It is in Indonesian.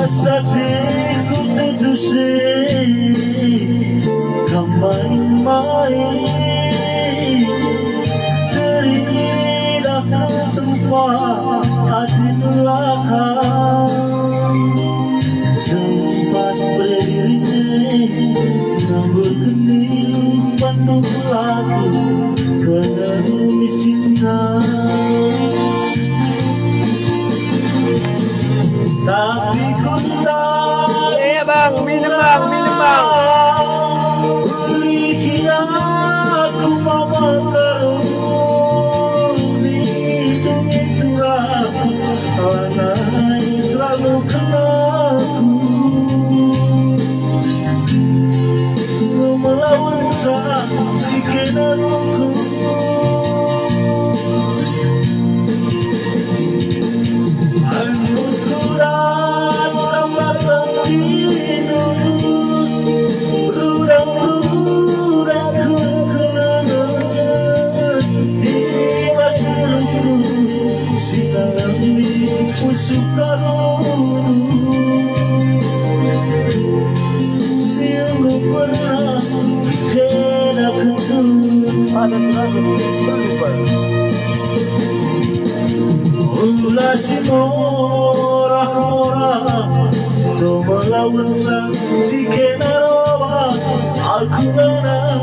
Asa di ko tutusin kamay-may Teriin ako tempat atin lakang Sempat berdiri namun kini penuh lagu penulis cinta Tapi ku tak Iya bang, minum bang. Berikan aku mama karuni itu aku anak terlalu kenaku melawan saat si kenaku Anugerah sambar tidur Rudang-rudang kekenangan Dimas biruku Sinami usukaru Sungguh pernah bicara ketemu Ada terlalu terlupa. Ulasi morah-morah To melawan sang si kenaroba Aku mana